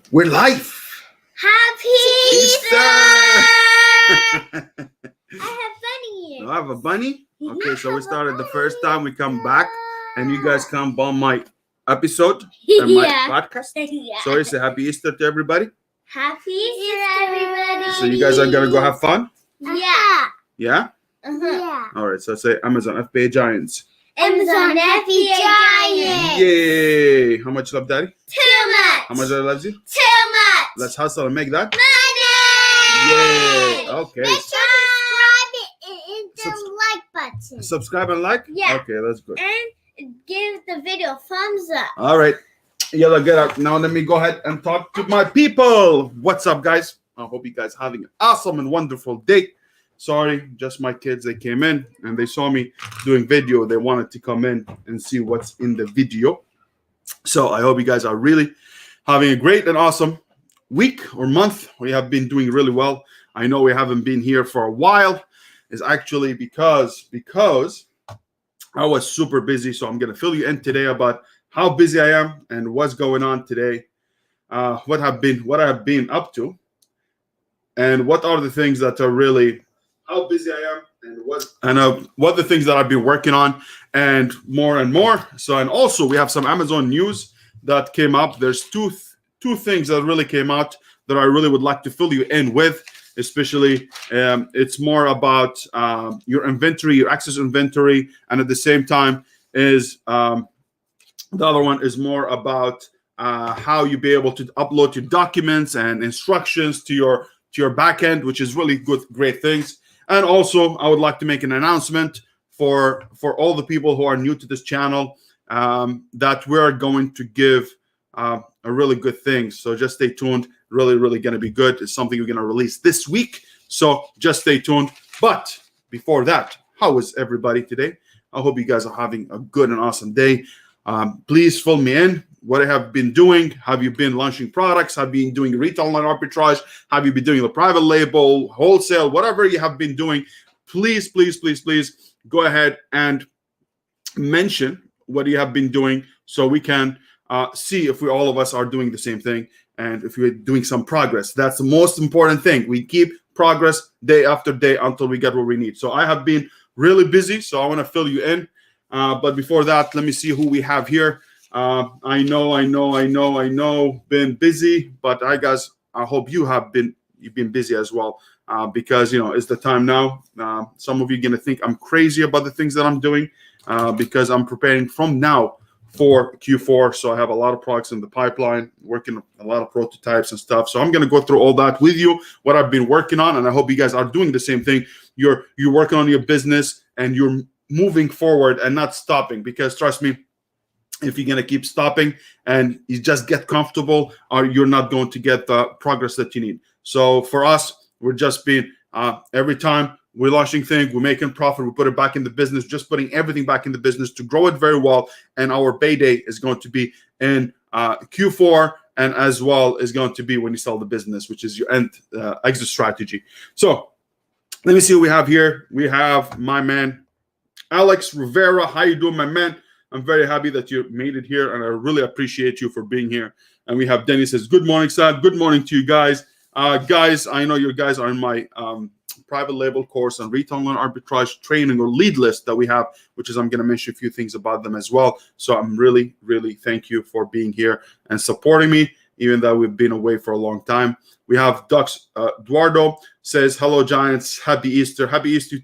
We're live. Happy Easter! I have bunny ears. I have a bunny. Okay, so we started the first time. We come back, and you guys come on my episode and my podcast. Yeah. So it's a happy Easter to everybody. Happy Easter, everybody. So you guys are gonna go have fun. Yeah. Yeah. Yeah. All right. So say Amazon FBA Giants. Amazon FBA Giants. Yay! How much you love Daddy? Too much. How much Daddy loves you? Too much. Let's hustle and make that. Money. Yay! Okay. Make sure to subscribe and the like button. Subscribe and like. Yeah. Okay, that's good. And give the video a thumbs up. All right. Yalla, get up. Now let me go ahead and talk to my people. What's up, guys? I hope you guys having an awesome and wonderful day. Sorry, just my kids. They came in and they saw me doing video. They wanted to come in and see what's in the video. So I hope you guys are really having a great and awesome week or month. We have been doing really well. I know we haven't been here for a while. It's actually because I was super busy. So I'm going to fill you in today about how busy I am and what's going on today, what I have been up to, and what are the things that are really how busy I am, and what the things that I've been working on, and more. So, and also we have some Amazon news that came up. There's two things that really came out that I really would like to fill you in with. Especially, it's more about your inventory, your access inventory, and at the same time is the other one is more about how you be able to upload your documents and instructions to your backend, which is really great things. And also, I would like to make an announcement for all the people who are new to this channel that we're going to give a really good thing. So just stay tuned. Really going to be good. It's something we're going to release this week. So just stay tuned. But before that, how is everybody today? I hope you guys are having a good and awesome day. Please fill me in. What I have been doing. Have you been launching products? Have you been doing retail online arbitrage? Have you been doing the private label, wholesale, whatever you have been doing? Please go ahead and mention what you have been doing so we can see if all of us are doing the same thing and if we're doing some progress. That's the most important thing. We keep progress day after day until we get what we need. So I have been really busy, so I want to fill you in. But before that, let me see who we have here. I know, been busy, but I hope you've been busy as well, because it's the time now. Some of you are gonna think I'm crazy about the things that I'm doing, because I'm preparing from now for Q4. So I have a lot of products in the pipeline, working a lot of prototypes and stuff. So I'm gonna go through all that with you, what I've been working on, and I hope you guys are doing the same thing. You're working on your business and you're moving forward and not stopping, because trust me, if you're going to keep stopping and you just get comfortable, you're not going to get the progress that you need. So for us, we're just being every time we're launching things, we're making profit, we put it back in the business, just putting everything back in the business to grow it very well. And our payday is going to be in Q4, and as well is going to be when you sell the business, which is your exit strategy. So let me see what we have here. We have my man Alex Rivera. How you doing, my man? I'm very happy that you made it here, and I really appreciate you for being here. And we have Denny says, good morning, Sad. Good morning to you guys. Guys, I know you guys are in my private label course on retail online arbitrage training or lead list that we have, which is I'm going to mention a few things about them as well. So I'm really thank you for being here and supporting me, even though we've been away for a long time. We have Eduardo says, hello, Giants. Happy Easter. Happy Easter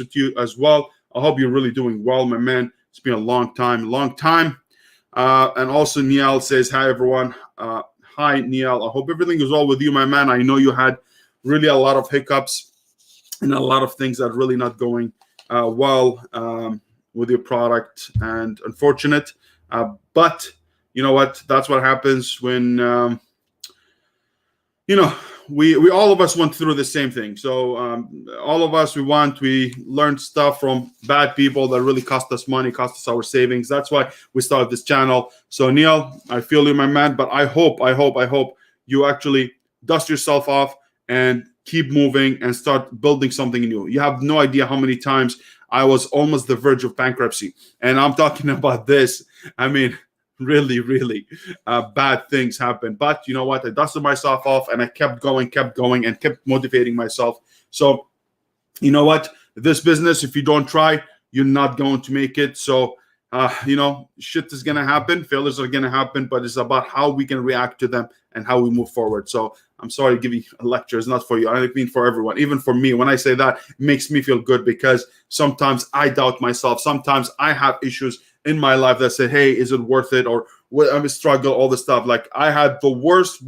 to you as well. I hope you're really doing well, my man. It's been a long time. And also Niall says, hi, everyone. Hi, Niall. I hope everything is well with you, my man. I know you had really a lot of hiccups and a lot of things that are really not going well with your product, and unfortunate. But you know what? That's what happens when, we all of us went through the same thing. So all of us, we learned stuff from bad people that really cost us money, cost us our savings. That's why we started this channel. So Neil, I feel you, my man, but I hope you actually dust yourself off and keep moving and start building something new. You have no idea how many times I was almost the verge of bankruptcy. And I'm talking about this. I mean, really bad things happen. But you know what? I dusted myself off and I kept going, and kept motivating myself. So you know what? This business, if you don't try, you're not going to make it. So shit is going to happen. Failures are going to happen, but it's about how we can react to them and how we move forward. So I'm sorry to give you a lecture. It's not for you. I mean for everyone. Even for me, when I say that, it makes me feel good because sometimes I doubt myself. Sometimes I have issues in my life that say, hey, is it worth it? Or I'm a struggle, all this stuff. Like I had the worst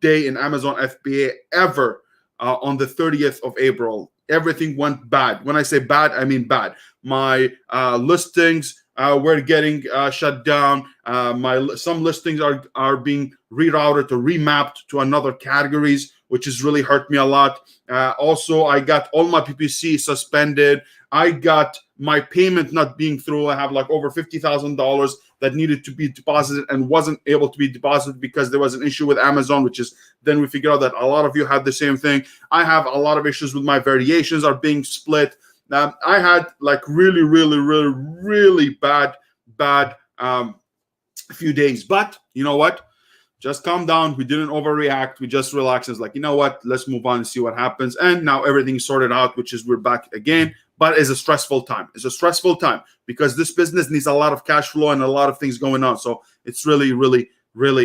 day in Amazon FBA ever on the 30th of April. Everything went bad. When I say bad, I mean bad. My listings were getting shut down. Some listings are being rerouted or remapped to another categories, which has really hurt me a lot. Also, I got all my PPC suspended. I got my payment not being through. I have like over $50,000 that needed to be deposited and wasn't able to be deposited because there was an issue with Amazon, which is then we figured out that a lot of you had the same thing. I have a lot of issues with my variations are being split. I had like really bad few days. But you know what? Just calm down. We didn't overreact. We just relaxed. It's like, you know what? Let's move on and see what happens. And now everything's sorted out, which is we're back again. But it's a stressful time. It's a stressful time because this business needs a lot of cash flow and a lot of things going on. So it's really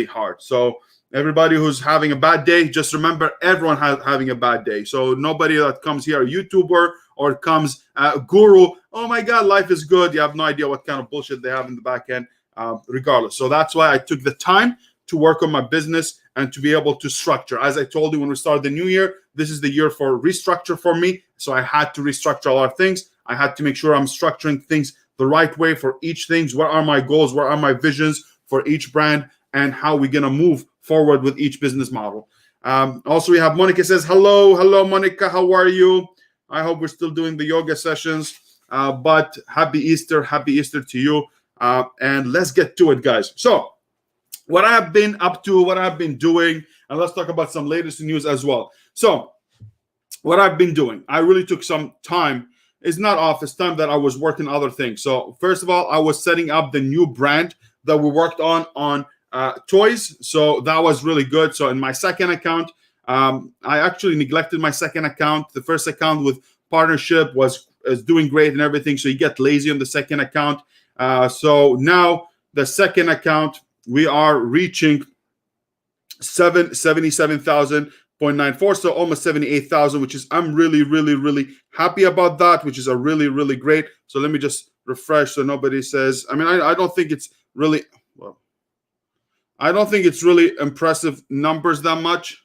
hard. So everybody who's having a bad day, just remember everyone having a bad day. So nobody that comes here, a YouTuber or comes a guru, oh my God, life is good. You have no idea what kind of bullshit they have in the back end, regardless. So that's why I took the time to work on my business and to be able to structure. As I told you when we started the new year, this is the year for restructure for me. So I had to restructure a lot of things. I had to make sure I'm structuring things the right way for each thing. What are my goals? What are my visions for each brand? And how we're going to move forward with each business model. Also, we have Monica says, hello, Monica. How are you? I hope we're still doing the yoga sessions. But happy Easter to you. And let's get to it, guys. So what I have been up to, what I've been doing, and let's talk about some latest news as well. So what I've been doing, I really took some time. It's not off. It's time that I was working other things. So first of all, I was setting up the new brand that we worked on toys. So that was really good. So in my second account, I actually neglected my second account. The first account with partnership is doing great and everything. So you get lazy on the second account. So now the second account, we are reaching 77,000.94, so almost 78,000, which is I'm really happy about that, which is a really great. So let me just refresh so nobody says. I mean, I don't think it's really I don't think it's really impressive numbers that much.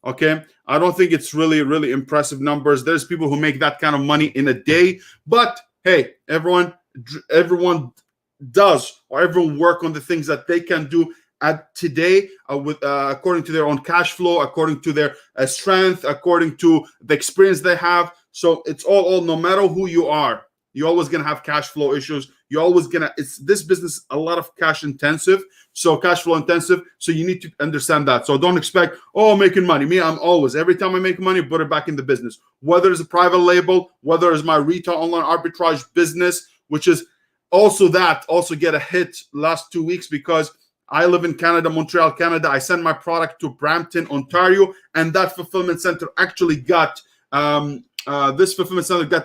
Okay, I don't think it's really impressive numbers. There's people who make that kind of money in a day, but hey, everyone does, or everyone work on the things that they can do at today with according to their own cash flow, according to their strength, according to the experience they have. So it's all no matter who you are, you're always gonna have cash flow issues. You're always gonna, it's this business a lot of cash intensive, so cash flow intensive. So you need to understand that. So don't expect, oh, making money. Me, I'm always, every time I make money, put it back in the business. Whether it's a private label, whether it's my retail online arbitrage business, which is also get a hit last 2 weeks because I live in Canada, Montreal, Canada. I send my product to Brampton, Ontario, and that fulfillment center actually got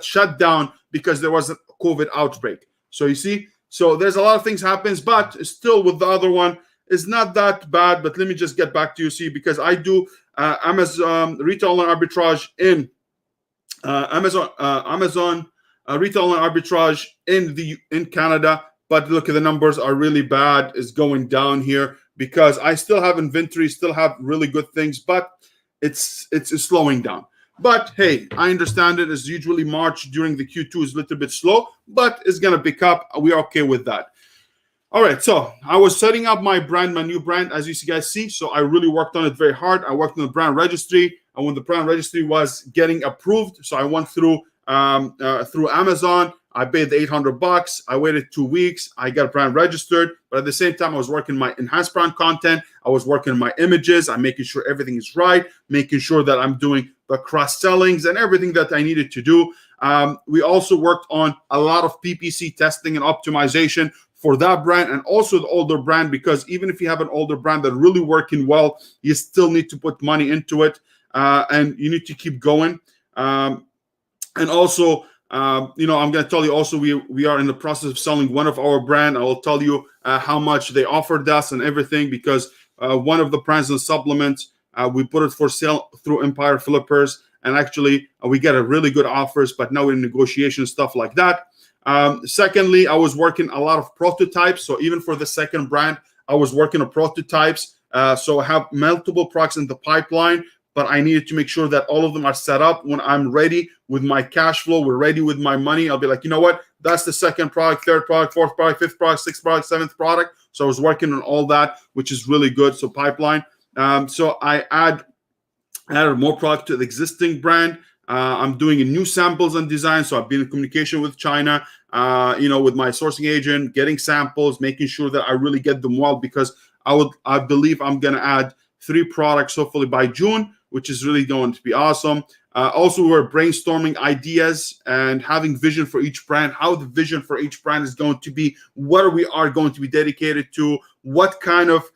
shut down because there was a COVID outbreak. So you see, so there's a lot of things happens, but still with the other one, it's not that bad. But let me just get back to you, see, because I do Amazon retail online arbitrage in Amazon retail online arbitrage in Canada. But look at the numbers are really bad. It's going down here because I still have inventory, still have really good things, but it's slowing down. But hey, I understand it. It's usually March during the Q2 is a little bit slow, but it's gonna pick up. We're okay with that. All right, so I was setting up my brand, my new brand, as you guys see. So I really worked on it very hard. I worked on the brand registry, and when the brand registry was getting approved, so I went through Amazon. I paid the $800. I waited 2 weeks. I got brand registered, but at the same time, I was working my enhanced brand content. I was working my images. I'm making sure everything is right, making sure that I'm doing the cross sellings and everything that I needed to do. We also worked on a lot of PPC testing and optimization for that brand and also the older brand, because even if you have an older brand that's really working well, you still need to put money into it, and you need to keep going. And also, I'm going to tell you also, we are in the process of selling one of our brand. I will tell you how much they offered us and everything, because one of the brands and supplements, we put it for sale through Empire Flippers, and actually we get a really good offers, but now we're in negotiation, stuff like that. Secondly, I was working a lot of prototypes. So even for the second brand, I was working on prototypes. So I have multiple products in the pipeline, but I needed to make sure that all of them are set up. When I'm ready with my cash flow, we're ready with my money, I'll be like, you know what? That's the second product, third product, fourth product, fifth product, sixth product, seventh product. So I was working on all that, which is really good. So pipeline. So I added more product to the existing brand. I'm doing new samples and design. So I've been in communication with China, with my sourcing agent, getting samples, making sure that I really get them well, because I believe I'm going to add 3 products hopefully by June, which is really going to be awesome. Also, we're brainstorming ideas and having vision for each brand, how the vision for each brand is going to be, what we are going to be dedicated to, what kind of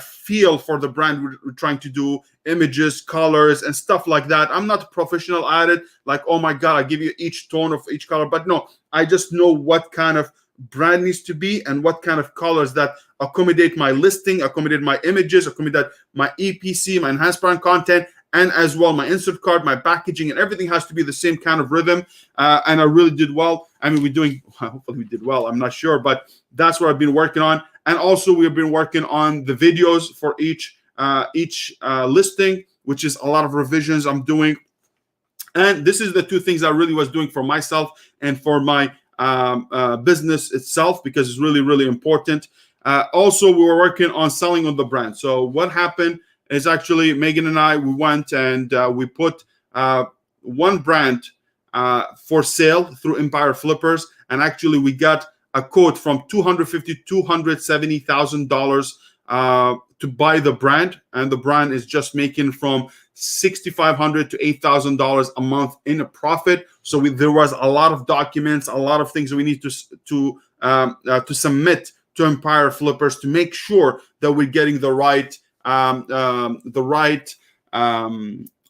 feel for the brand we're trying to do, images, colors, and stuff like that. I'm not a professional at it, like, oh my God, I give you each tone of each color. But no, I just know what kind of brand needs to be and what kind of colors that accommodate my listing, accommodate my images, accommodate my EPC, my enhanced brand content, and as well my insert card, my packaging, and everything has to be the same kind of rhythm. And I really did well. I mean, hopefully we did well. I'm not sure, but that's what I've been working on. And also we've been working on the videos for each listing, which is a lot of revisions I'm doing. And this is the 2 things I really was doing for myself and for my business itself, because it's really, really important. Also, we were working on selling on the brand. So what happened is actually Megan and I, we went and we put one brand for sale through Empire Flippers. And actually we got a quote from $250,000 to $270,000 to buy the brand. And the brand is just making from $6,500 to $8,000 a month in a profit. So there was a lot of documents, a lot of things that we need to submit to Empire Flippers to make sure that we're getting the right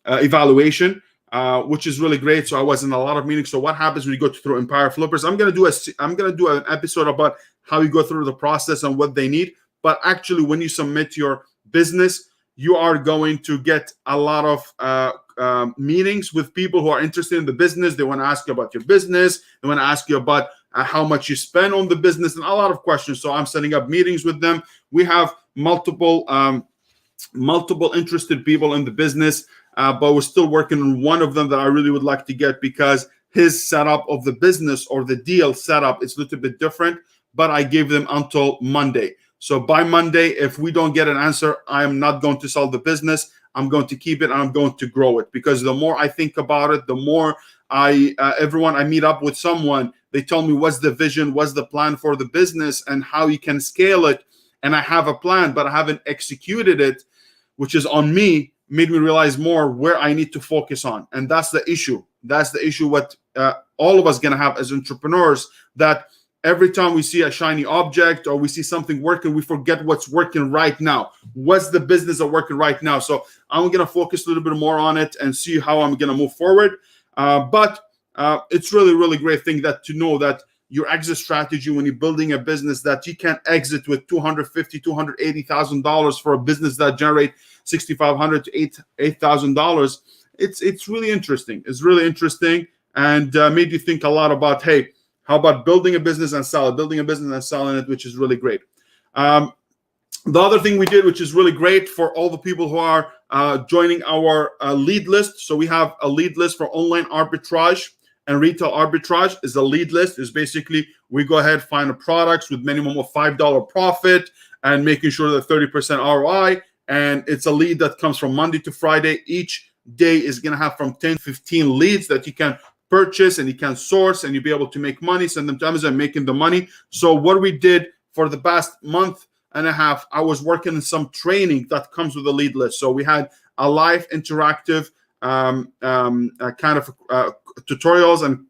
evaluation, which is really great. So I was in a lot of meetings. So what happens when you go through Empire Flippers? I'm gonna do an episode about how you go through the process and what they need. But actually, when you submit your business, you are going to get a lot of meetings with people who are interested in the business. They want to ask you about your business. They want to ask you about how much you spend on the business, and a lot of questions. So I'm setting up meetings with them. We have multiple interested people in the business, but we're still working on one of them that I really would like to get, because his setup of the business or the deal setup is a little bit different. But I gave them until Monday. So by Monday, if we don't get an answer, I am not going to sell the business. I'm going to keep it and I'm going to grow it, because the more I think about it, the more everyone I meet up with someone, they tell me what's the vision, what's the plan for the business, and how you can scale it. And I have a plan, but I haven't executed it, which is on me, made me realize more where I need to focus on. And that's the issue. That's the issue what all of us going to have as entrepreneurs, that every time we see a shiny object or we see something working, we forget what's working right now. What's the business that's working right now? So I'm going to focus a little bit more on it and see how I'm going to move forward. But it's really, really great thing that to know that your exit strategy when you're building a business, that you can exit with $250,000, $280,000 for a business that generate $6,500 to $8,000. It's really interesting. It's really interesting, and made you think a lot about, hey, how about building a business and sell it, building a business and selling it, which is really great. The other thing we did, which is really great for all the people who are joining our lead list. So we have a lead list for online arbitrage and retail arbitrage. Is a lead list. Is basically we go ahead, find a products with minimum of $5 profit and making sure that 30% ROI. And it's a lead that comes from Monday to Friday. Each day is going to have from 10 to 15 leads that you can purchase and you can source, and you'll be able to make money, send them to Amazon, making the money. So what we did for the past month and a half, I was working in some training that comes with a lead list. So we had a live interactive kind of tutorials and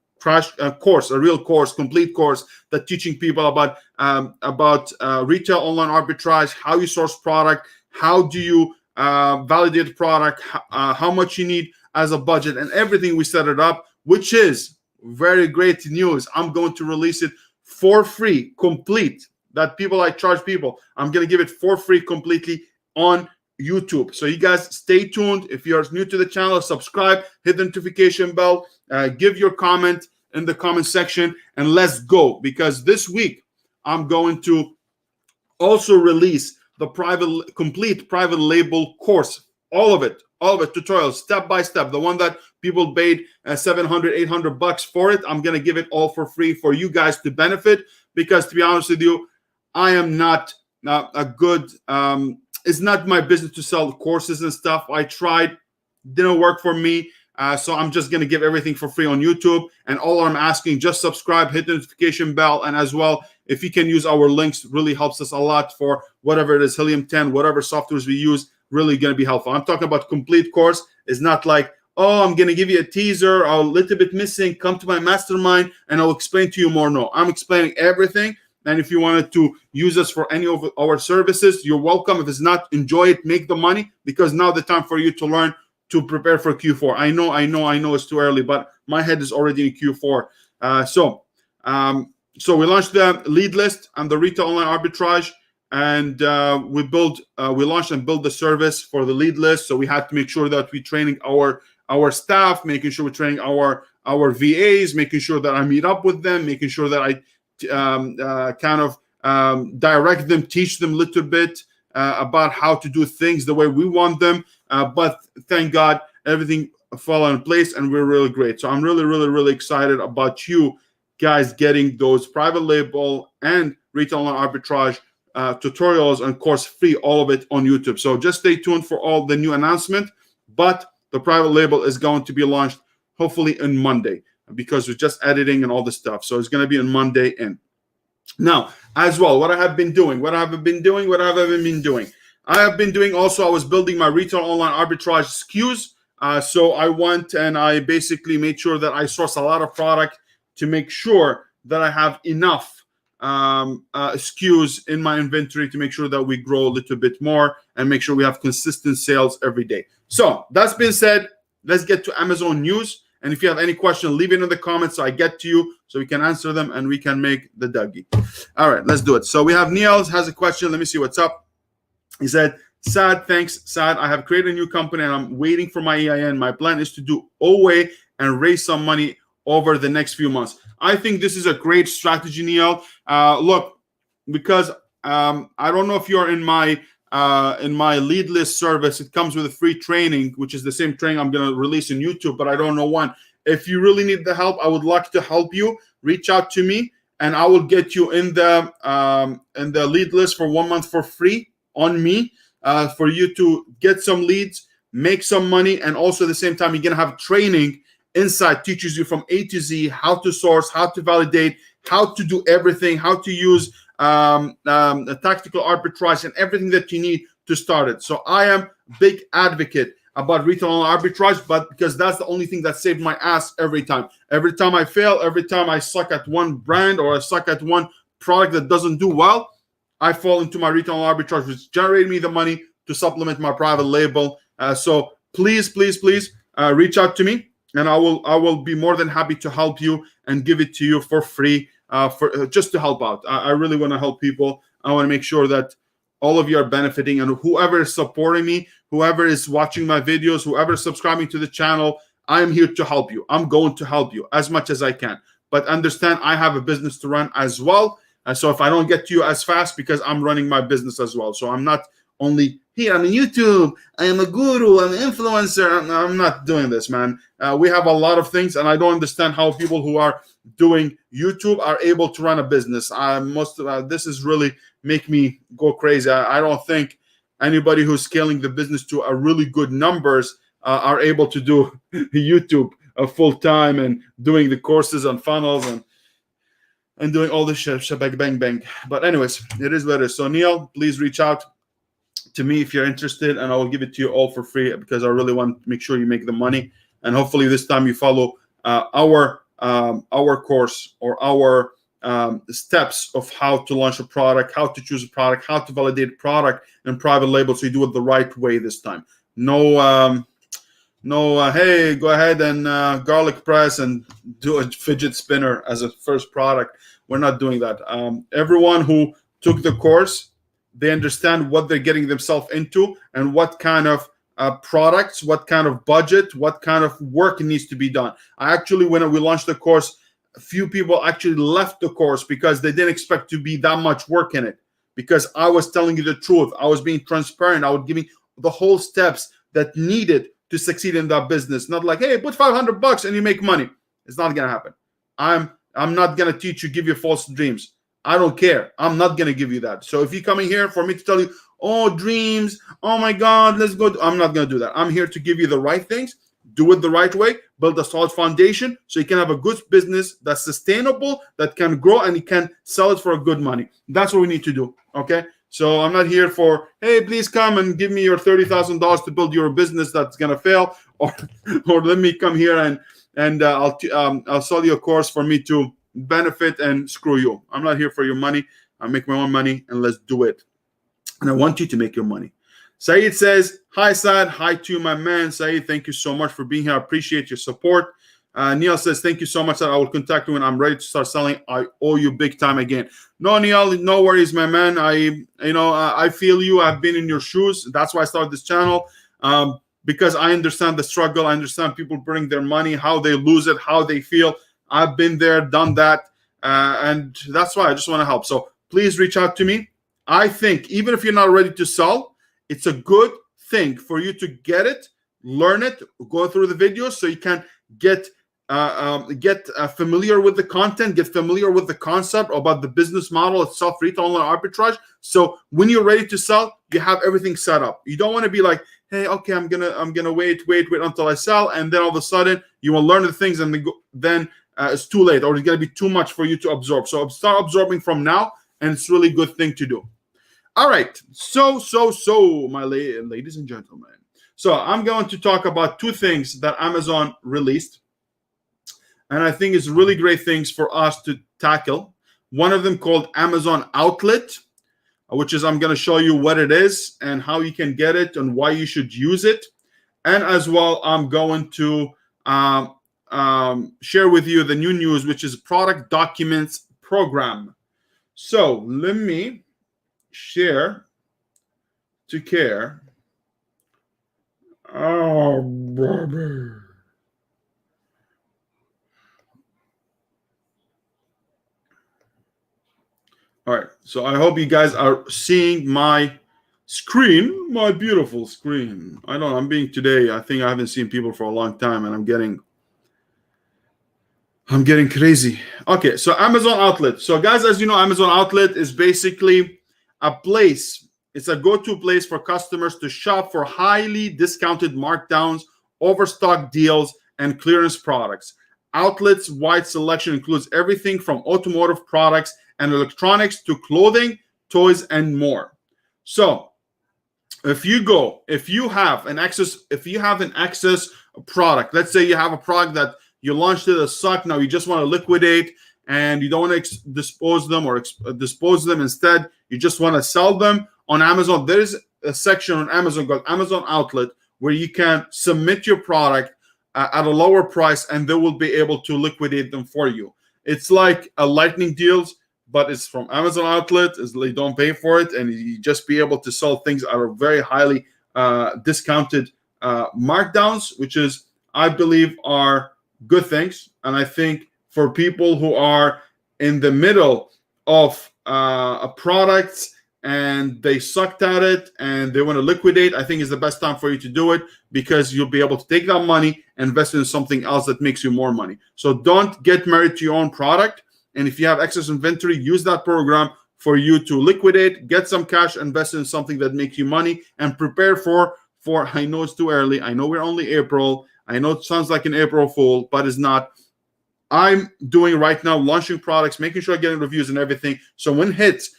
course, a real course, complete course that teaching people about retail online arbitrage, how you source product, how do you validate the product, how much you need as a budget, and everything. We set it up, which is very great news. I'm going to release it for free, complete. That people I charge people, I'm going to give it for free completely on YouTube. So you guys stay tuned. If you're new to the channel, subscribe, hit the notification bell, give your comment in the comment section, and let's go. Because this week I'm going to also release the complete private label course, all of it, tutorials, step by step, the one that people paid $700, $800 for it. I'm going to give it all for free for you guys to benefit, because to be honest with you, I am not a good, it's not my business to sell courses and stuff. I tried, didn't work for me. So I'm just going to give everything for free on YouTube. And all I'm asking, just subscribe, hit the notification bell. And as well, if you can use our links, really helps us a lot for whatever it is, Helium 10, whatever softwares we use, really going to be helpful. I'm talking about complete course. It's not like, oh, I'm going to give you a teaser, or a little bit missing, come to my mastermind and I'll explain to you more. No, I'm explaining everything. And if you wanted to use us for any of our services, you're welcome. If it's not, enjoy it, make the money, because now the time for you to learn to prepare for Q4. I know it's too early, but my head is already in Q4. So we launched the lead list and the retail online arbitrage, and we launched and built the service for the lead list. So we had to make sure that we're training our staff, making sure we're training our VAs, making sure that I meet up with them, making sure that I direct them, teach them a little bit about how to do things the way we want them. But thank God, everything fell in place and we're really great. So I'm really, really, really excited about you guys getting those private label and retail online arbitrage tutorials and course free, all of it on YouTube. So just stay tuned for all the new announcement. But the private label is going to be launched hopefully on Monday, because we're just editing and all this stuff. So it's going to be on Monday in. Now, as well, what I have been doing. I have been doing also, I was building my retail online arbitrage SKUs. So I went and I basically made sure that I source a lot of product to make sure that I have enough SKUs in my inventory to make sure that we grow a little bit more and make sure we have consistent sales every day. So that's been said, let's get to Amazon news. And if you have any question, leave it in the comments so I get to you, so we can answer them and we can make the Dougie. All right, let's do it. So we have Niels has a question. Let me see what's up. He said, Sad, thanks, Sad. I have created a new company and I'm waiting for my EIN. My plan is to do OA and raise some money over the next few months. I think this is a great strategy, Niel. Look, because I don't know if you're in my lead list service. It comes with a free training, which is the same training I'm going to release on YouTube, but I don't know when. If you really need the help, I would like to help you. Reach out to me and I will get you in the lead list for 1 month for free on me, for you to get some leads, make some money, and also at the same time, you're going to have training inside, teaches you from A to Z, how to source, how to validate, how to do everything, how to use a tactical arbitrage and everything that you need to start it. So I am a big advocate about retail arbitrage, but because that's the only thing that saved my ass every time. Every time I fail, every time I suck at one brand or I suck at one product that doesn't do well, I fall into my retail arbitrage, which generated me the money to supplement my private label. So please reach out to me, and I will be more than happy to help you and give it to you for free, for just to help out. I really want to help people. I want to make sure that all of you are benefiting, and whoever is supporting me, whoever is watching my videos, whoever is subscribing to the channel, I am here to help you. I'm going to help you as much as I can. But understand, I have a business to run as well. So if I don't get to you as fast, because I'm running my business as well. So I'm not only here, I'm on YouTube, I am a guru, I'm an influencer. I'm not doing this, man. We have a lot of things, and I don't understand how people who are doing YouTube are able to run a business. This is really make me go crazy. I don't think anybody who's scaling the business to a really good numbers are able to do YouTube full time and doing the courses and funnels and doing all this shit, bang bang. But anyways, it is what it is. So Neil, please reach out to me if you're interested, and I will give it to you all for free, because I really want to make sure you make the money. And hopefully this time you follow our our course or our steps of how to launch a product, how to choose a product, how to validate a product and private label, so you do it the right way this time. No, hey, go ahead and garlic press and do a fidget spinner as a first product. We're not doing that. Everyone who took the course, they understand what they're getting themselves into and what kind of products, what kind of budget, what kind of work needs to be done. When we launched the course, a few people actually left the course because they didn't expect to be that much work in it, because I was telling you the truth. I was being transparent. I was giving the whole steps that needed to succeed in that business. Not like, hey, put $500 and you make money. It's not gonna happen. I'm not gonna teach you, give you false dreams. I don't care. I'm not gonna give you that. So if you're coming here for me to tell you, oh, dreams, oh my God, let's go. I'm not gonna do that. I'm here to give you the right things, do it the right way, build a solid foundation so you can have a good business that's sustainable, that can grow, and you can sell it for a good money. That's what we need to do. Okay. So I'm not here for, hey, please come and give me your $30,000 to build your business that's gonna fail, or let me come here and I'll sell you a course for me to benefit and screw you. I'm not here for your money. I make my own money, and let's do it. And I want you to make your money. Saeed says, hi, Saad. Hi to you, my man. Saeed, thank you so much for being here. I appreciate your support. Neil says, thank you so much, Saad. I will contact you when I'm ready to start selling. I owe you big time again. No, Neil, no worries, my man. I feel you. I've been in your shoes. That's why I started this channel, because I understand the struggle. I understand people bring their money, how they lose it, how they feel. I've been there, done that, and that's why I just want to help. So please reach out to me. I think even if you're not ready to sell, it's a good thing for you to get it, learn it, go through the videos so you can get familiar with the content, get familiar with the concept about the business model itself, retail online arbitrage. So when you're ready to sell, you have everything set up. You don't want to be like, hey, okay, I'm gonna wait until I sell, and then all of a sudden you will learn the things, and then it's too late, or it's gonna be too much for you to absorb. So start absorbing from now, and it's really good thing to do. All right, so my ladies and gentlemen. So I'm going to talk about two things that Amazon released, and I think it's really great things for us to tackle. One of them called Amazon Outlet, which is I'm going to show you what it is and how you can get it and why you should use it. And as well, I'm going to share with you the new news, which is Product Documents Program. So let me share to care. Oh, brother. All right, so I hope you guys are seeing my screen, my beautiful screen. I'm being today, I think I haven't seen people for a long time, and I'm getting crazy. Okay, so Amazon Outlet. So guys, as you know, Amazon Outlet is basically a place. It's a go-to place for customers to shop for highly discounted markdowns, overstock deals, and clearance products. Outlet's wide selection includes everything from automotive products and electronics to clothing, toys, and more. So if you have an excess product, let's say you have a product that you launched it as suck, now you just want to liquidate and you don't want to dispose them, instead you just want to sell them on Amazon. There is a section on Amazon called Amazon Outlet where you can submit your product at a lower price, and they will be able to liquidate them for you. It's like a lightning deals, but it's from Amazon Outlet. They don't pay for it, and you just be able to sell things at a very highly discounted markdowns, which is, I believe, are good things. And I think for people who are in the middle of products and they sucked at it and they want to liquidate, I think is the best time for you to do it, because you'll be able to take that money and invest in something else that makes you more money. So don't get married to your own product. And if you have excess inventory, use that program for you to liquidate, get some cash, invest in something that makes you money, and prepare for I know it's too early. I know we're only April. I know it sounds like an April Fool, but it's not. I'm doing right now, launching products, making sure I'm getting reviews and everything. So when it hits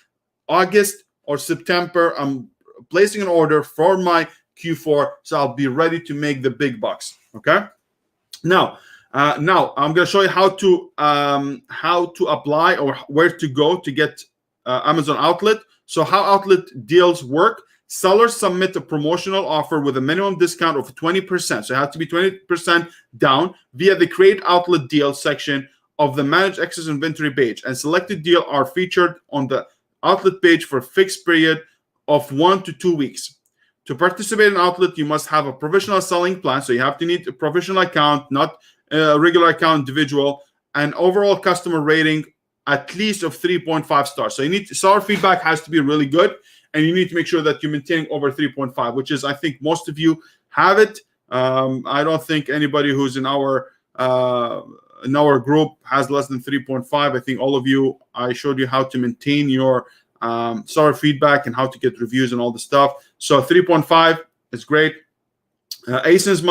August or September, I'm placing an order for my Q4, so I'll be ready to make the big bucks. Okay. Now, Now I'm going to show you how to apply or where to go to get Amazon outlet. So how outlet deals work: sellers submit a promotional offer with a minimum discount of 20%. So it has to be 20% down via the create outlet deal section of the manage excess inventory page, and selected deal are featured on the outlet page for a fixed period of 1 to 2 weeks. To participate in outlet, you must have a professional selling plan. So you have to need a professional account, not a regular account individual, and overall customer rating at least of 3.5 stars. So you need seller feedback has to be really good, and you need to make sure that you're maintaining over 3.5, which is, I think most of you have it. I don't think anybody who's in our group has less than 3.5. I think all of you, I showed you how to maintain your seller feedback and how to get reviews and all the stuff. So 3.5 is great. ASINs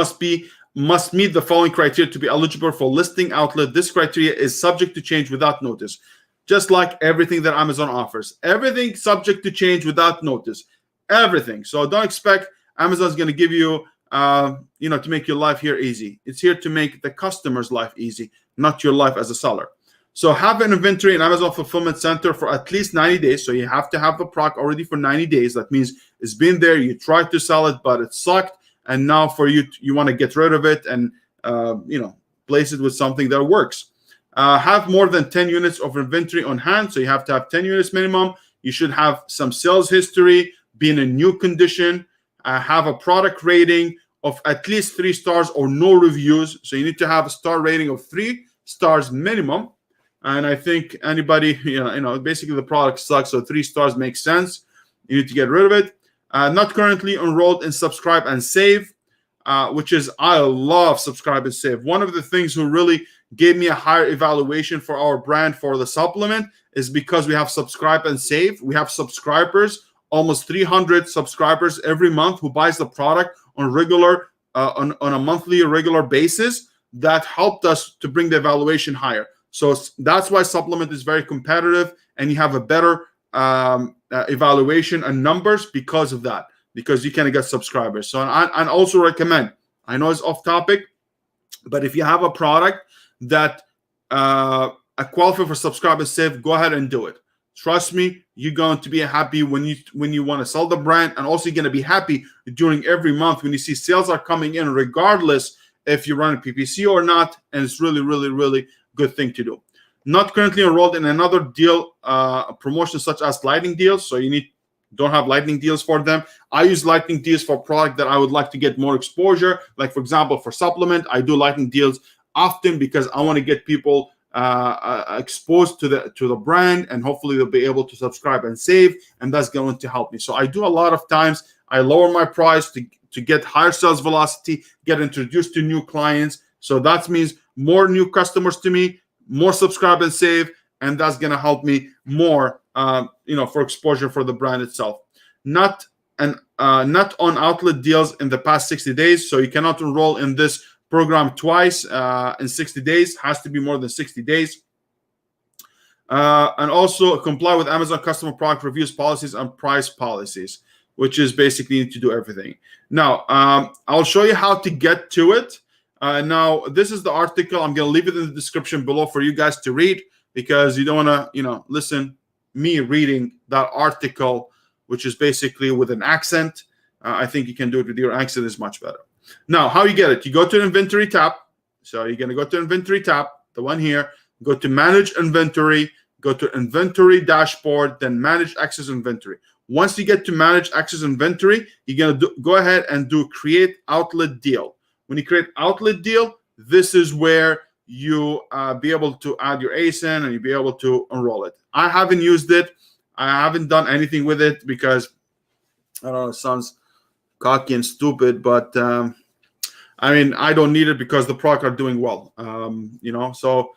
must meet the following criteria to be eligible for listing outlet. This criteria is subject to change without notice, just like everything that Amazon offers. Everything subject to change without notice. Everything. So don't expect Amazon's going to give you, to make your life here easy. It's here to make the customer's life easy, not your life as a seller. So have an inventory in Amazon Fulfillment Center for at least 90 days. So you have to have the product already for 90 days. That means it's been there. You tried to sell it, but it sucked. And now for you want to get rid of it and, place it with something that works. Have more than 10 units of inventory on hand. So you have to have 10 units minimum. You should have some sales history, be in a new condition, have a product rating of at least 3 stars or no reviews. So you need to have a star rating of 3 stars minimum. And I think anybody, basically the product sucks, so 3 stars makes sense. You need to get rid of it. Not currently enrolled in Subscribe and Save, which is, I love Subscribe and Save. One of the things who really gave me a higher evaluation for our brand for the supplement is because we have Subscribe and Save. We have subscribers, almost 300 subscribers every month who buys the product on a monthly regular basis. That helped us to bring the evaluation higher. So that's why supplement is very competitive, and you have a better evaluation and numbers because of that, because you can get subscribers. So and also recommend, I know it's off topic, but if you have a product that qualify for Subscribe and Save, go ahead and do it. Trust me, you're going to be happy when you want to sell the brand, and also you're going to be happy during every month when you see sales are coming in, regardless if you run a PPC or not. And it's really, really, really good thing to do. Not currently enrolled in another deal promotion such as lightning deals. So don't have lightning deals for them. I use lightning deals for product that I would like to get more exposure. Like for example, for supplement, I do lightning deals often because I want to get people exposed to the brand, and hopefully they'll be able to subscribe and save, and that's going to help me. So I do a lot of times, I lower my price to get higher sales velocity, get introduced to new clients. So that means more new customers to me, more subscribe and save, and that's going to help me more, for exposure for the brand itself. Not on outlet deals in the past 60 days. So you cannot enroll in this program twice in 60 days. Has to be more than 60 days. And also comply with Amazon customer product reviews policies and price policies, which is basically you need to do everything. Now, I'll show you how to get to it. Now, this is the article. I'm going to leave it in the description below for you guys to read, because you don't want to, listen me reading that article, which is basically with an accent. I think you can do it with your accent is much better. Now, how you get it? You go to Inventory tab. So you're going to go to Inventory tab, the one here. Go to Manage Inventory. Go to Inventory Dashboard, then Manage Access Inventory. Once you get to Manage Access Inventory, you're going to go ahead and do Create Outlet Deal. When you create Outlet Deal, this is where you be able to add your ASIN and you'll be able to enroll it. I haven't used it. I haven't done anything with it because, I don't know, it sounds cocky and stupid, but I don't need it because the product are doing well. So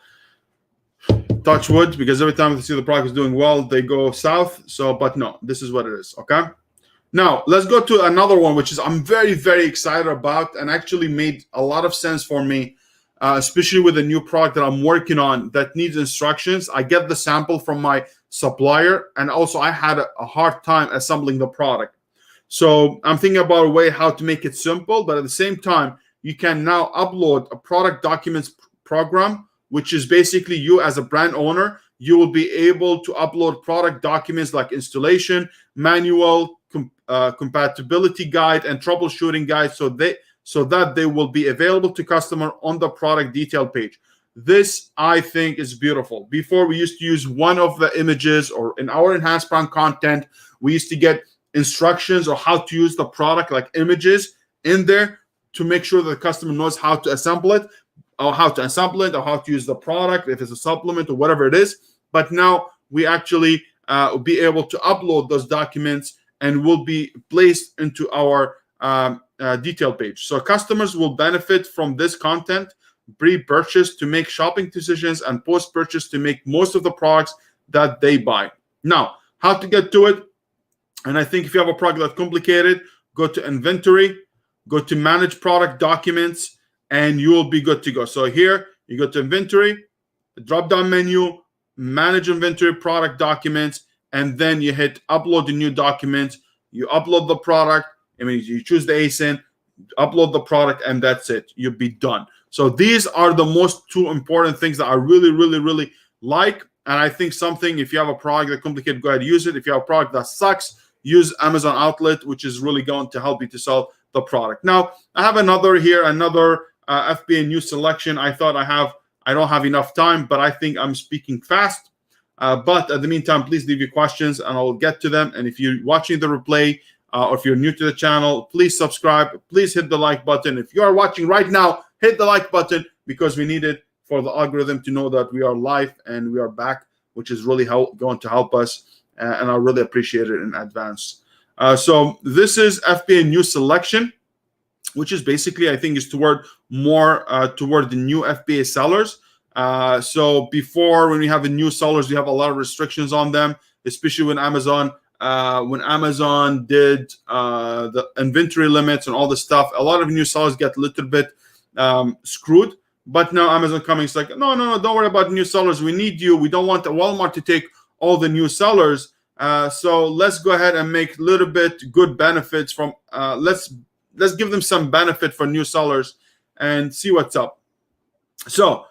touch wood, because every time they see the product is doing well, they go south. So, but no, this is what it is. Okay. Now let's go to another one, which is I'm very, very excited about, and actually made a lot of sense for me, especially with a new product that I'm working on that needs instructions. I get the sample from my supplier, and also I had a hard time assembling the product. So I'm thinking about a way how to make it simple, but at the same time, you can now upload a product documents program, which is basically you as a brand owner, you will be able to upload product documents like installation, manual, compatibility guide, and troubleshooting guide, so that they will be available to customer on the product detail page. This, I think, is beautiful. Before, we used to use one of the images, or in our enhanced brand content, we used to get instructions or how to use the product, like images in there, to make sure the customer knows how to assemble it, or how to use the product, if it's a supplement or whatever it is. But now we actually be able to upload those documents and will be placed into our detail page. So customers will benefit from this content pre-purchase to make shopping decisions, and post-purchase to make most of the products that they buy. Now, how to get to it? And I think if you have a product that's complicated, go to inventory, go to manage product documents, and you will be good to go. So here you go to inventory, drop-down menu, manage inventory product documents, and then you hit upload the new document. You upload the product. I mean, you choose the ASIN, upload the product, and that's it. You'll be done. So these are the most two important things that I really, really, really like. And I think something, if you have a product that's complicated, go ahead and use it. If you have a product that sucks, use Amazon Outlet, which is really going to help you to sell the product. Now, I have another FBA new selection. I thought I don't have enough time, but I think I'm speaking fast. But at the meantime, please leave your questions and I'll get to them. And if you're watching the replay, or if you're new to the channel, please subscribe. Please hit the like button. If you are watching right now, hit the like button, because we need it for the algorithm to know that we are live and we are back, which is really going to help us. And I really appreciate it in advance. So this is FBA new selection, which is basically, I think, is toward the new FBA sellers. So before, when we have the new sellers, we have a lot of restrictions on them, especially when Amazon did the inventory limits and all this stuff. A lot of new sellers get a little bit screwed. But now Amazon coming, it's like, no, don't worry about new sellers. We need you. We don't want Walmart to take all the new sellers. So let's go ahead and make a little bit good benefits from. Let's give them some benefit for new sellers and see what's up. So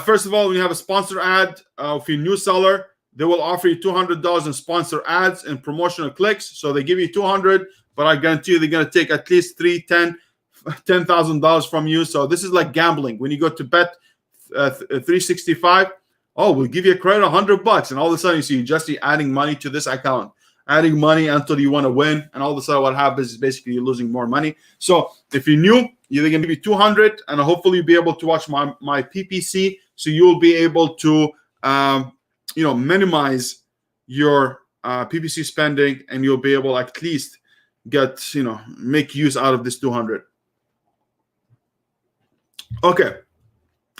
first of all, when you have a sponsor ad, if you're a new seller, they will offer you $200 in sponsor ads and promotional clicks. So they give you $200, but I guarantee you they're going to take at least $10,000 from you. So this is like gambling. When you go to bet 365, we'll give you a credit $100, and all of a sudden you see just adding money to this account, adding money until you want to win, and all of a sudden what happens is basically you're losing more money. So if you're new, they're going to give you $200, and hopefully you'll be able to watch my PPC, so you'll be able to minimize your PPC spending, and you'll be able at least get make use out of this $200. Okay,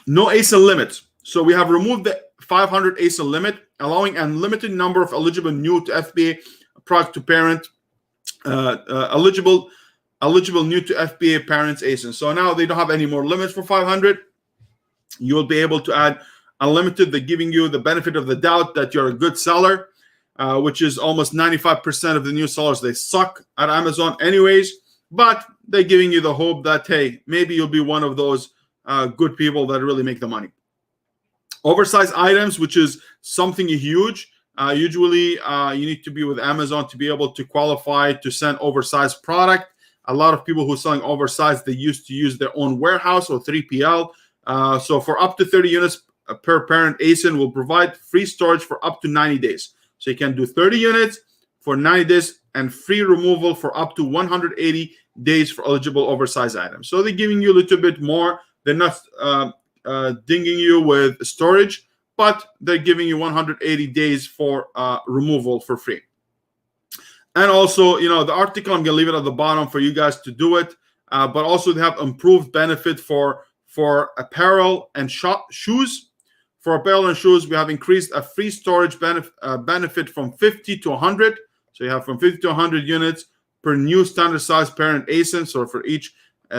no ASIN limits. So we have removed the 500 ASIN limit, allowing an unlimited number of eligible new to FBA product to parent, eligible new to FBA parents ASIN. So now they don't have any more limits for 500. You'll be able to add unlimited. They're giving you the benefit of the doubt that you're a good seller, which is almost 95% of the new sellers. They suck at Amazon anyways, but they're giving you the hope that, hey, maybe you'll be one of those good people that really make the money. Oversized items, which is something huge. Usually, you need to be with Amazon to be able to qualify to send oversized product. A lot of people who are selling oversized, they used to use their own warehouse or 3PL. So for up to 30 units per parent, ASIN will provide free storage for up to 90 days. So you can do 30 units for 90 days and free removal for up to 180 days for eligible oversized items. So they're giving you a little bit more. They're not dinging you with storage, but they're giving you 180 days for removal for free. And also, the article, I'm going to leave it at the bottom for you guys to do it. But also they have improved benefit for apparel and shoes. For apparel and shoes, we have increased a free storage benefit from 50 to 100. So you have from 50 to 100 units per new standard size parent ASIN. So for each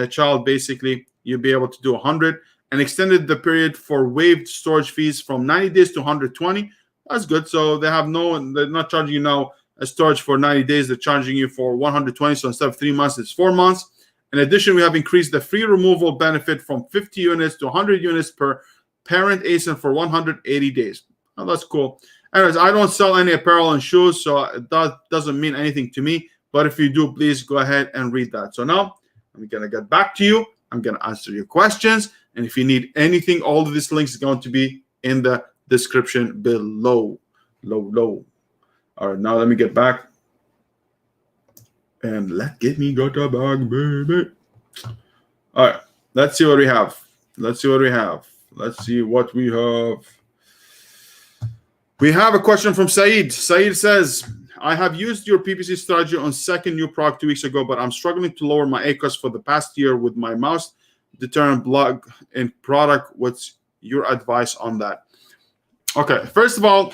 child, basically, you'll be able to do 100. And extended the period for waived storage fees from 90 days to 120. That's good. So they're not charging you now a storage for 90 days. They're charging you for 120. So instead of 3 months, it's 4 months. In addition, we have increased the free removal benefit from 50 units to 100 units per parent ASIN for 180 days. Oh, that's cool. Anyways, I don't sell any apparel and shoes, so that doesn't mean anything to me. But if you do, please go ahead and read that. So now I'm going to get back to you. I'm going to answer your questions. And if you need anything, all of these links are going to be in the description below. All right, now let me get back. And get me go to bag, baby. All right, let's see what we have. Let's see what we have. We have a question from Saeed. Saeed says, I have used your PPC strategy on second new product 2 weeks ago, but I'm struggling to lower my ACOS for the past year with my mouse determined blog and product. What's your advice on that? Okay, first of all,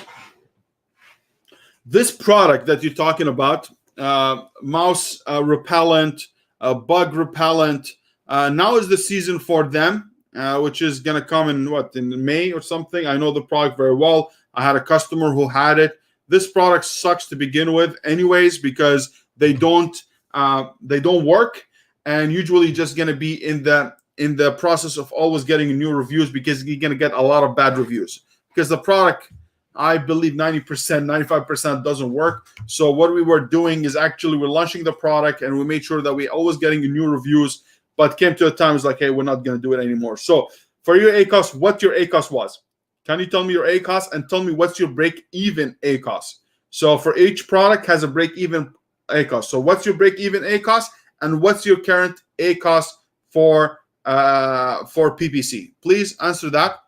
this product that you're talking about, mouse repellent, bug repellent, now is the season for them, which is going to come in May or something. I know the product very well. I had a customer who had it. This product sucks to begin with anyways, because they don't work, and usually just going to be in the process of always getting new reviews, because you're going to get a lot of bad reviews, because the product, I believe 90%, 95% doesn't work. So what we were doing is actually we're launching the product, and we made sure that we always getting new reviews, but came to a time it's like, hey, we're not going to do it anymore. So for your ACOS, what your ACOS was. Can you tell me your ACOS and tell me what's your break-even ACOS? So for each product has a break-even ACOS. So what's your break-even ACOS and what's your current ACOS for PPC? Please answer that.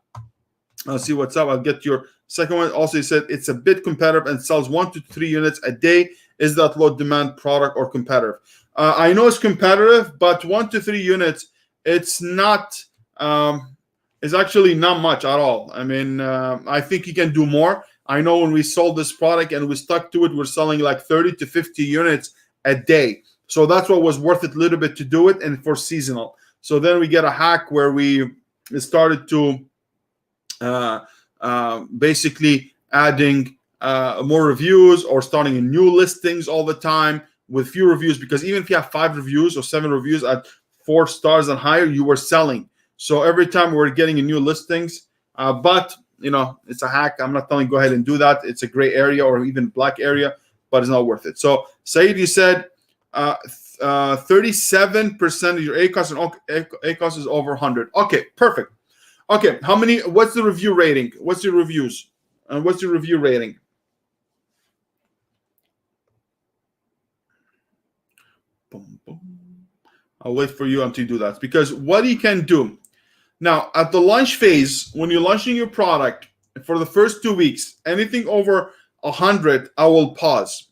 I'll see what's up. I'll get your second one. Also, you said it's a bit competitive and sells 1 to 3 units a day. Is that low demand product or competitive? I know it's competitive, but 1 to 3 units, it's not. It's actually not much at all. I mean, I think you can do more. I know when we sold this product and we stuck to it, we're selling like 30 to 50 units a day. So that's what was worth it a little bit to do it, and for seasonal. So then we get a hack where we started to basically adding more reviews or starting in new listings all the time with few reviews, because even if you have 5 reviews or 7 reviews at 4 stars and higher, you were selling. So every time we're getting in new listings, but it's a hack. I'm not telling you go ahead and do that. It's a gray area or even black area, but it's not worth it. So Saeed, you said 37% of your ACOS and ACOS is over 100. Okay, perfect. Okay, what's the review rating? What's your reviews? And what's your review rating? Boom, boom. I'll wait for you until you do that, because what you can do now at the launch phase, when you're launching your product for the first 2 weeks, anything over 100, I will pause.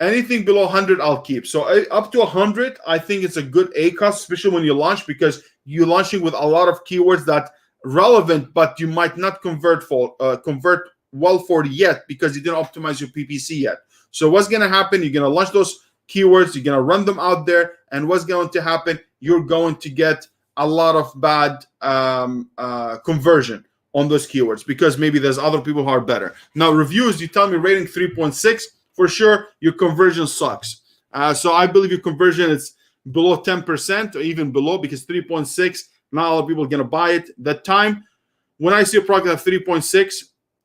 Anything below 100, I'll keep. So up to 100, I think it's a good ACOS, especially when you launch, because you're launching with a lot of keywords that relevant, but you might not convert well for yet, because you didn't optimize your PPC yet. So what's going to happen? You're going to launch those keywords, you're going to run them out there, and what's going to happen? You're going to get a lot of bad conversion on those keywords, because maybe there's other people who are better. Now reviews, you tell me rating 3.6, for sure your conversion sucks. So I believe your conversion is below 10% or even below, because 3.6, not a lot of people are going to buy it. That time, when I see a product at 3.6,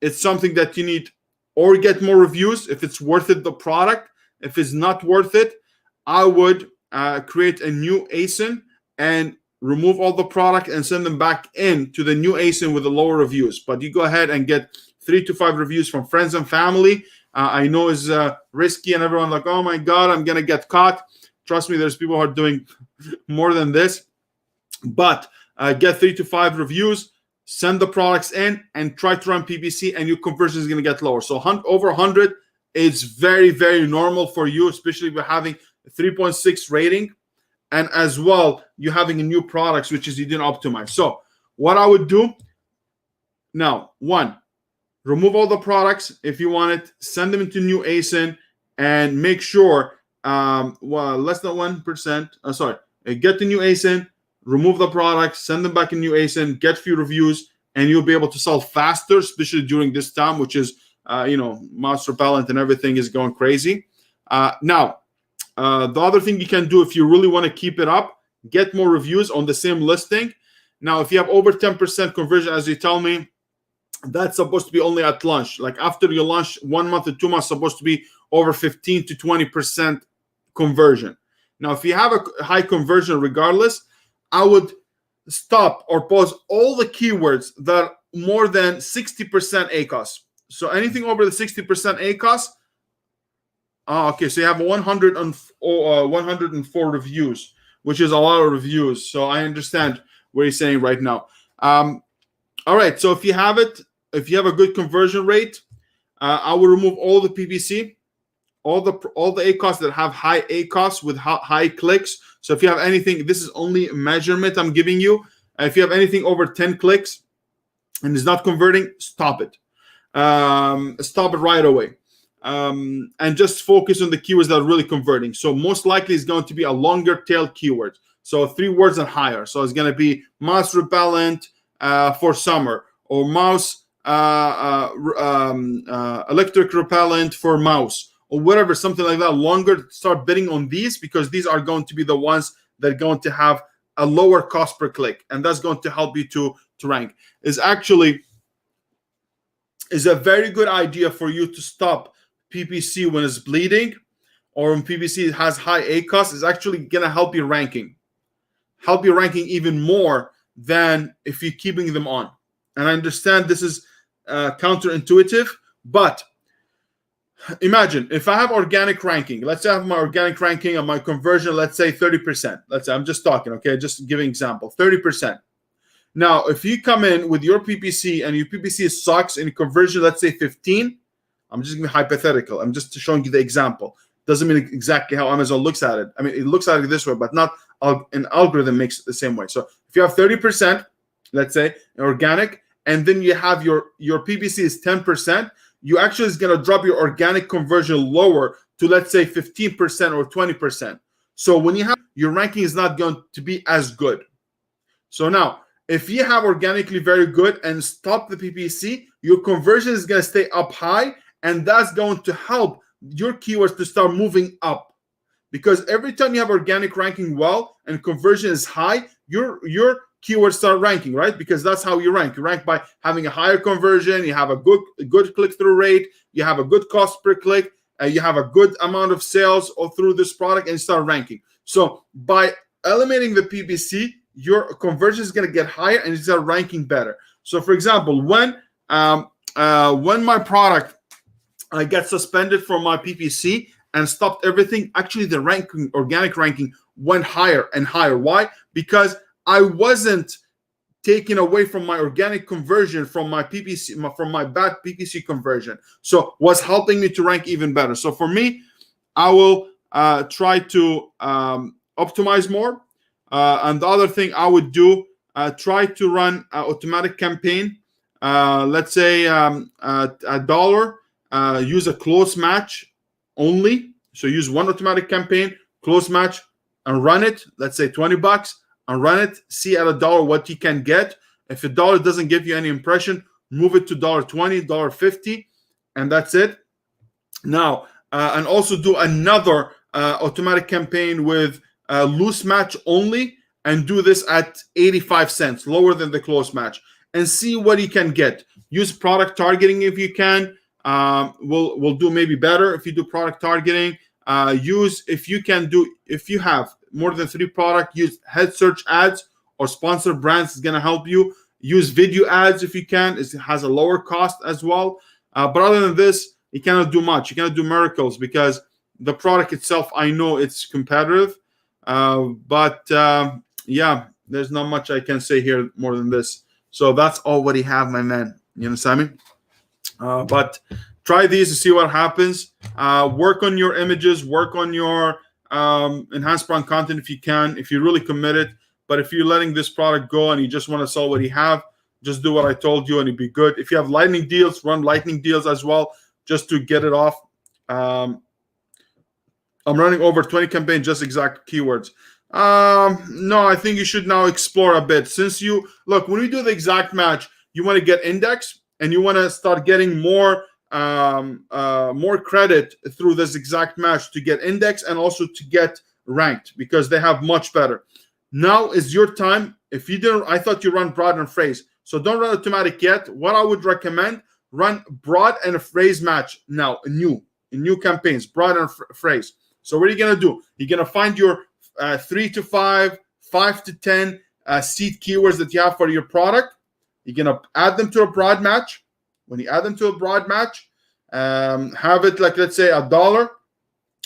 it's something that you need or get more reviews if it's worth it, the product. If it's not worth it, I would create a new ASIN and remove all the product and send them back in to the new ASIN with the lower reviews. But you go ahead and get 3 to 5 reviews from friends and family. I know is risky, and everyone like, oh my God, I'm going to get caught. Trust me, there's people who are doing more than this. But get 3 to 5 reviews, send the products in, and try to run PPC, and your conversion is going to get lower. So over 100, it's very, very normal for you, especially if you're having a 3.6 rating. And as well, you're having a new products, which is you didn't optimize. So what I would do now, 1, remove all the products if you want it, send them into new ASIN, and make sure less than 1%. Get the new ASIN, remove the products, send them back in new ASIN, get few reviews, and you'll be able to sell faster, especially during this time, which is mouse repellent and everything is going crazy. Now, the other thing you can do if you really want to keep it up, get more reviews on the same listing, Now, if you have over 10% conversion, as you tell me, that's supposed to be only at launch. Like after you launch 1 month or 2 months, supposed to be over 15 to 20% conversion. Now, if you have a high conversion regardless, I would stop or pause all the keywords that are more than 60% ACOS. So anything over the 60% ACOS, okay, so you have 104 reviews, which is a lot of reviews. So I understand what you're saying right now. All right, so if you have it, if you have a good conversion rate, I will remove all the PPC, all the ACOS that have high ACOS with high clicks. So if you have anything, this is only measurement I'm giving you. If you have anything over 10 clicks and it's not converting, stop it. Stop it right away. And just focus on the keywords that are really converting. So most likely it's going to be a longer tail keyword. So 3 words and higher. So it's going to be mouse repellent for summer, or mouse electric repellent for mouse, or whatever, something like that. Longer, start bidding on these, because these are going to be the ones that are going to have a lower cost per click, and that's going to help you to rank. Is a very good idea for you to stop PPC when it's bleeding, or when PPC has high ACOS. Is actually going to help you ranking even more than if you're keeping them on. And I understand this is counterintuitive, but imagine if I have organic ranking. Let's say I have my organic ranking and my conversion, let's say 30%. Let's say, I'm just talking, okay, just giving example, 30%. Now, if you come in with your PPC and your PPC sucks and your conversion, let's say 15, I'm just giving hypothetical. I'm just showing you the example. Doesn't mean exactly how Amazon looks at it. I mean, it looks at it this way, but not an algorithm makes it the same way. So if you have 30%, let's say organic, and then you have your PPC is 10%, you actually is going to drop your organic conversion lower to, let's say, 15% or 20%. So when you have, your ranking is not going to be as good. So now, if you have organically very good and stop the PPC, your conversion is going to stay up high, and that's going to help your keywords to start moving up. Because every time you have organic ranking well and conversion is high, your keywords start ranking, right? Because that's how you rank. You rank by having a higher conversion, you have a good click-through rate, you have a good cost per click, you have a good amount of sales through this product, and you start ranking. So by eliminating the PPC, your conversion is going to get higher and you start ranking better. So for example, when my product gets suspended from my PPC and stopped everything, actually the ranking, organic ranking, went higher and higher. Why? Because I wasn't taking away from my organic conversion from my PPC, from my bad PPC conversion. So was helping me to rank even better. So for me, I will try to optimize more. And the other thing I would do, try to run an automatic campaign. Let's say $1. Use a close match only. So use one automatic campaign, close match, and run it. Let's say $20, and run it. See at $1 what you can get. If $1 doesn't give you any impression, move it to $1.20, $1.50, and that's it. Now, and also do another automatic campaign with loose match only, and do this at 85 cents, lower than the close match, and see what you can get. Use product targeting if you can. We'll do maybe better if you do product targeting. If you have more than 3 products, use head search ads or sponsored brands. Is going to help you. Use video ads if you can. It has a lower cost as well. But other than this, you cannot do much. You cannot do miracles, because the product itself, I know it's competitive. Yeah, there's not much I can say here more than this. So that's all what you have, my man. You understand me? But try these to see what happens. Work on your images, work on your enhanced brand content if you can, if you're really committed. But if you're letting this product go and you just want to sell what you have, just do what I told you and it'd be good. If you have lightning deals, run lightning deals as well, just to get it off. I'm running over 20 campaigns, just exact keywords. No, I think you should now explore a bit. Since look, when we do the exact match, you want to get index, and you want to start getting more credit through this exact match to get index and also to get ranked, because they have much better. Now is your time. if you didn't, I thought you run broad and phrase. So don't run automatic yet. What I would recommend, run broad and a phrase match now, in new campaigns, broad and phrase. So what are you going to do? You're going to find your 3 to 5, 5 to 10 seed keywords that you have for your product. You're going to add them to a broad match. When you add them to a broad match, have it like, let's say $1 or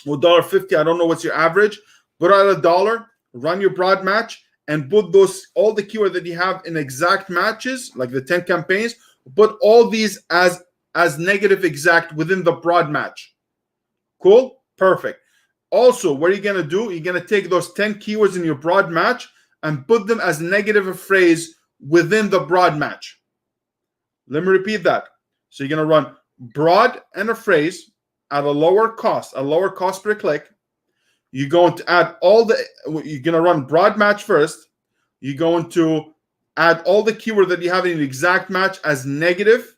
$1.50. I don't know what's your average. Put out $1, run your broad match, and put all the keywords that you have in exact matches, like the 10 campaigns. Put all these as negative exact within the broad match. Cool? Perfect. Also, what are you going to do? You're going to take those 10 keywords in your broad match and put them as negative a phrase within the broad match. Let me repeat that. So you're going to run broad and a phrase at a lower cost per click. You're going to add you're going to run broad match first. You're going to add all the keyword that you have in the exact match as negative.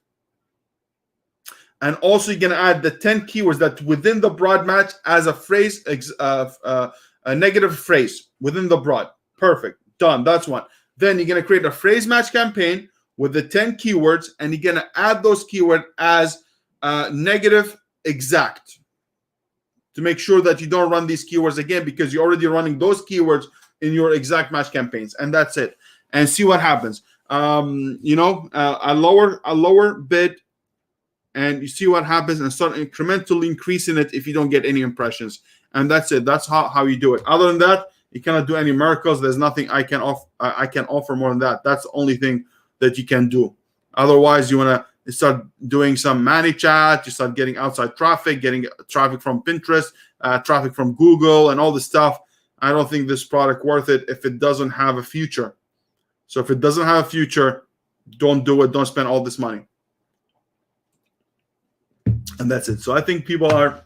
And also you're going to add the 10 keywords that within the broad match as a phrase, a negative phrase within the broad. Perfect. Done. That's one. Then you're going to create a phrase match campaign with the 10 keywords, and you're going to add those keywords as negative exact to make sure that you don't run these keywords again, because you're already running those keywords in your exact match campaigns. And that's it. And see what happens. A lower bid, and you see what happens, and start incrementally increasing it if you don't get any impressions. And that's it. That's how you do it. Other than that, you cannot do any miracles. There's nothing I can offer more than that. That's the only thing that you can do. Otherwise, you want to start doing some ManyChat. You start getting outside traffic, getting traffic from Pinterest, traffic from Google, and all this stuff. I don't think this product worth it if it doesn't have a future. So if it doesn't have a future, don't do it. Don't spend all this money. And that's it. So I think people are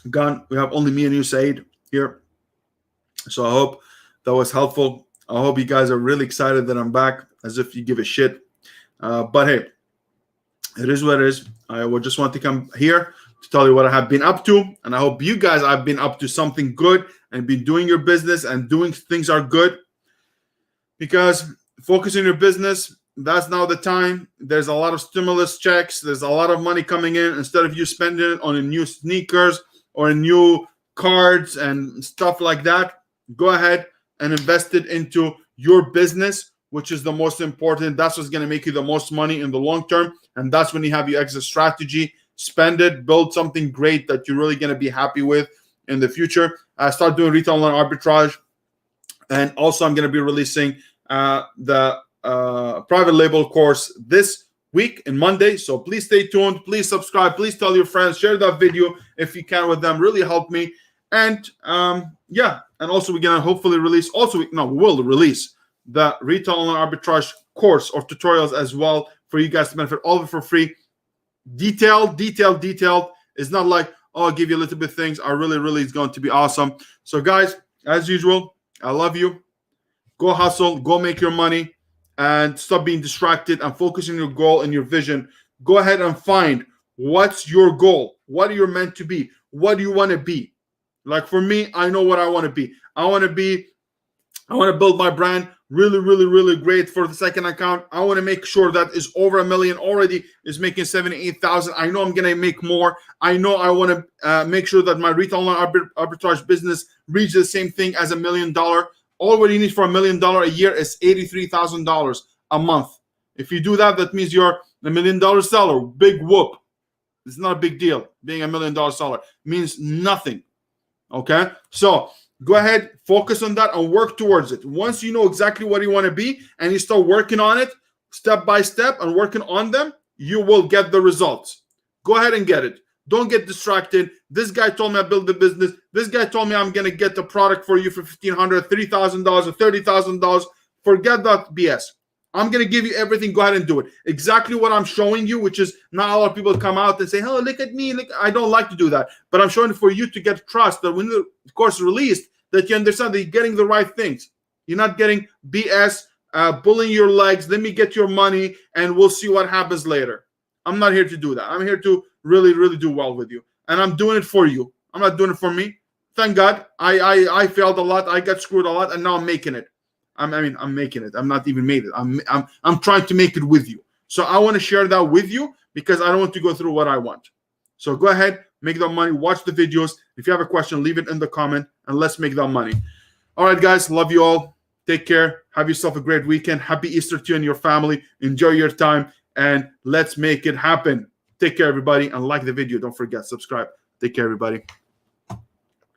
gone. We have only me and you, Said, here. So I hope that was helpful. I hope you guys are really excited that I'm back, as if you give a shit. But hey, it is what it is. I would just want to come here to tell you what I have been up to. And I hope you guys have been up to something good and been doing your business and doing things are good. Because focus on your business, that's now the time. There's a lot of stimulus checks. There's a lot of money coming in. Instead of you spending it on new sneakers or new cards and stuff like that, go ahead and invest it into your business, which is the most important. That's what's going to make you the most money in the long term. And that's when you have your exit strategy. Spend it, build something great that you're really going to be happy with in the future. Start doing retail online arbitrage. And also, I'm going to be releasing the private label course this week in Monday. So please stay tuned. Please subscribe. Please tell your friends. Share that video if you can with them. Really help me. And yeah. And also, we're going to hopefully release. We will release the retail online arbitrage course or tutorials as well for you guys to benefit. All of it for free. Detailed. It's not like, oh, I'll give you a little bit of things. Really, it's going to be awesome. So guys, as usual, I love you. Go hustle, go make your money, and stop being distracted and focus on your goal and your vision. Go ahead and find what's your goal. What are you meant to be? What do you want to be? Like for me, I know what I want to be. I want to build my brand really great for the second account. I want to make sure that is over $1 million already, is making 78,000. I know I'm going to make more. I know I want to make sure that my retail online arbitrage business reaches the same thing as $1 million. All what you need for $1 million a year is $83,000 a month. If you do that, that means you're a $1 million seller. Big whoop. It's not a big deal. Being $1 million seller means nothing. Okay? So go ahead, focus on that and work towards it. Once you know exactly what you want to be and you start working on it step by step and working on them, you will get the results. Go ahead and get it. Don't get distracted. This guy told me I built the business. This guy told me I'm going to get the product for you for $1,500, $3,000, or $30,000. Forget that BS. I'm going to give you everything. Go ahead and do it. Exactly what I'm showing you, which is not a lot of people come out and say, oh, look at me. Look, I don't like to do that. But I'm showing it for you to get trust that when the course is released, that you understand that you're getting the right things. You're not getting BS, pulling your legs. Let me get your money and we'll see what happens later. I'm not here to do that. I'm here to really do well with you. And I'm doing it for you. I'm not doing it for me. Thank God. I failed a lot. I got screwed a lot. And now I'm making it. I'm making it. I'm not even made it. I'm trying to make it with you. So I want to share that with you because I don't want to go through what I want. So go ahead, make that money. Watch the videos. If you have a question, leave it in the comment, and let's make that money. All right, guys. Love you all. Take care. Have yourself a great weekend. Happy Easter to you and your family. Enjoy your time, and let's make it happen. Take care, everybody, and like the video. Don't forget, subscribe. Take care, everybody.